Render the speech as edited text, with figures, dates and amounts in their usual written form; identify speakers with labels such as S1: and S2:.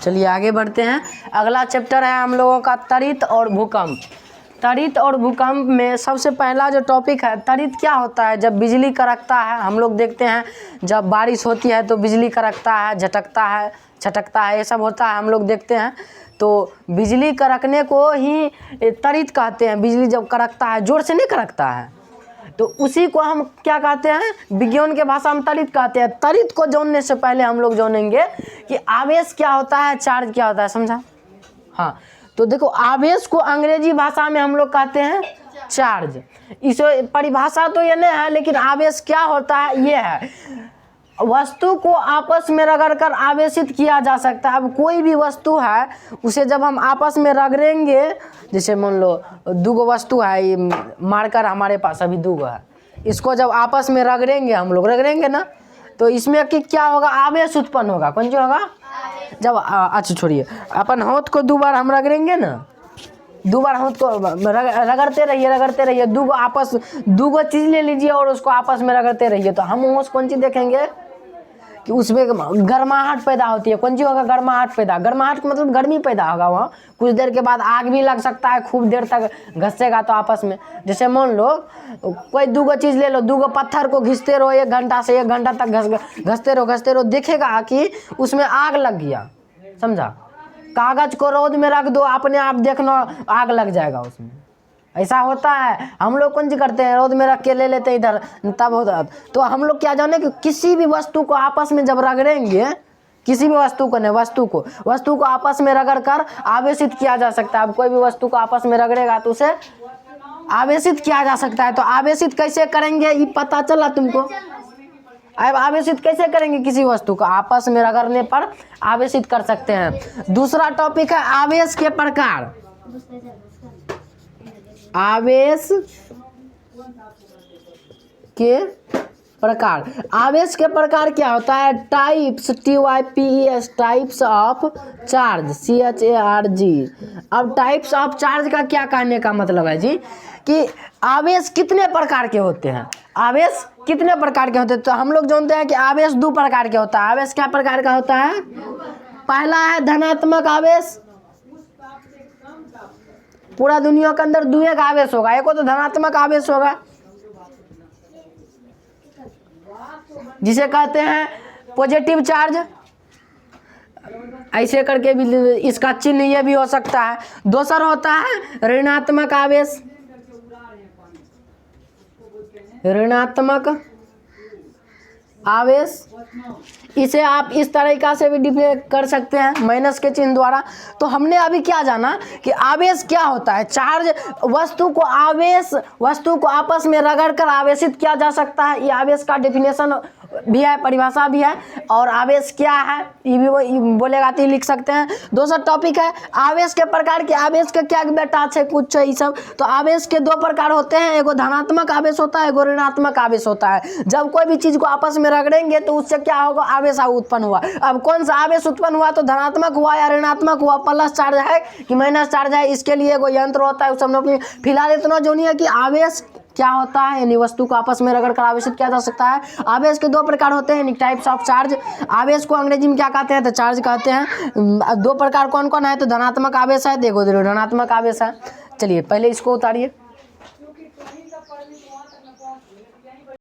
S1: चलिए आगे बढ़ते हैं। अगला चैप्टर है हम लोगों का त्वरित और भूकंप। त्वरित और भूकंप में सबसे पहला जो टॉपिक है, त्वरित क्या होता है? जब बिजली कड़कता है, हम लोग देखते हैं जब बारिश होती है तो बिजली कड़कता है, झटकता है, छटकता है, ये सब होता है, हम लोग देखते हैं। तो बिजली कड़कने को ही त्वरित कहते हैं। बिजली जब कड़कता है, जोर से नहीं कड़कता है, तो उसी को हम क्या कहते हैं? विज्ञान के भाषा में त्वरित कहते हैं। त्वरित को जानने से पहले हम लोग जानेंगे कि आवेश क्या होता है, चार्ज क्या होता है। समझा? हाँ, तो देखो, आवेश को अंग्रेजी भाषा में हम लोग कहते हैं चार्ज। इस परिभाषा तो ये नहीं है, लेकिन आवेश क्या होता है ये है, वस्तु को आपस में रगड़कर आवेशित किया जा सकता है। अब कोई भी वस्तु है, उसे जब हम आपस में रगड़ेंगे, जैसे मान लो दो वस्तु है, ये मार्कर हमारे पास अभी दो है, इसको जब आपस में रगड़ेंगे, हम लोग रगड़ेंगे ना, तो इसमें कि क्या होगा? आवेश उत्पन्न होगा। कौन सी होगा? जब अच्छा छोड़िए, अपन हाथ को दो बार हम रगड़ेंगे ना, दो बार हाथ को रगड़ते रहिए, दो गो चीज़ ले लीजिए और उसको आपस में रगड़ते रहिए, तो हम उस कौन चीज़ देखेंगे कि उसमें गर्माहट पैदा होती है। कौन सी होगा? गर्माहट पैदा। गर्माहट का मतलब गर्मी पैदा होगा। वहाँ कुछ देर के बाद आग भी लग सकता है, खूब देर तक घसेगा तो आपस में। जैसे मान लो कोई दो गो चीज़ ले लो, दो गो पत्थर को घिसते रहो, 1 घंटा से 1 घंटा तक घसते रहो, देखेगा कि उसमें आग लग गया। समझा? कागज को रोद में रख दो, अपने आप देखना आग लग जाएगा उसमें। ऐसा होता है। हम लोग कौन सी करते हैं? रोद में रख के ले लेते हैं इधर, तब होता। तो हम लोग क्या जाने कि किसी भी वस्तु को आपस में जब रगड़ेंगे, किसी भी वस्तु को नहीं, वस्तु को आपस में रगड़ कर आवेशित किया जा सकता है। अब कोई भी वस्तु को आपस में रगड़ेगा तो उसे आवेशित किया जा सकता है। तो आवेशित कैसे करेंगे ये पता चला तुमको? अब आवेशित कैसे करेंगे? किसी वस्तु को आपस में रगड़ने पर आवेशित कर सकते हैं। दूसरा टॉपिक है आवेश के प्रकार। आवेश के प्रकार। आवेश के प्रकार क्या होता है? Types, TYPES, types of charge, CHARG। अब टाइप्स ऑफ चार्ज का क्या कहने का मतलब है जी, कि आवेश कितने प्रकार के होते हैं। आवेश कितने प्रकार के होते हैं? तो हम लोग जानते हैं कि आवेश 2 प्रकार के होता है। आवेश क्या प्रकार का होता है? पहला है धनात्मक आवेश। पूरा दुनिया के अंदर 2 का आवेश होगा, एक तो धनात्मक आवेश होगा, जिसे कहते हैं पॉजिटिव चार्ज। ऐसे करके भी इसका चिन्ह ये भी हो सकता है। दूसरा होता है ऋणात्मक आवेश। ऋणात्मक आवेश, इसे आप इस तरीका से भी डिफाइन कर सकते हैं, माइनस के चिन्ह द्वारा। तो हमने अभी क्या जाना कि आवेश क्या होता है। चार्ज, वस्तु को आपस में रगड़कर आवेशित किया जा सकता है। ये आवेश का डेफिनेशन भी है, परिभाषा भी है। और आवेश क्या है ये भी बोलेगा तो लिख सकते हैं। दूसरा टॉपिक है आवेश के प्रकार के। आवेश के क्या बेटा है कुछ ये सब। तो आवेश के 2 प्रकार होते हैं, एगो धनात्मक आवेश होता है, एगो ऋणात्मक आवेश होता है। जब कोई भी चीज को आपस में रगड़ेंगे तो उससे क्या होगा? आवेश उत्पन्न हुआ। अब कौन सा आवेश उत्पन्न हुआ? तो धनात्मक हुआ या ऋणात्मक हुआ, प्लस चार्ज है कि माइनस चार्ज है, इसके लिए एगो यंत्र होता है। उस सब फिलहाल इतना जो नहीं है कि आवेश क्या होता है, यानी वस्तु को आपस में रगड़कर आवेशित किया जा सकता है। आवेश के 2 प्रकार होते हैं, टाइप्स ऑफ चार्ज। आवेश को अंग्रेजी में क्या कहते हैं? तो चार्ज कहते हैं। 2 प्रकार कौन कौन है? तो धनात्मक आवेश है, देखो ऋणात्मक आवेश है। चलिए पहले इसको उतारिए।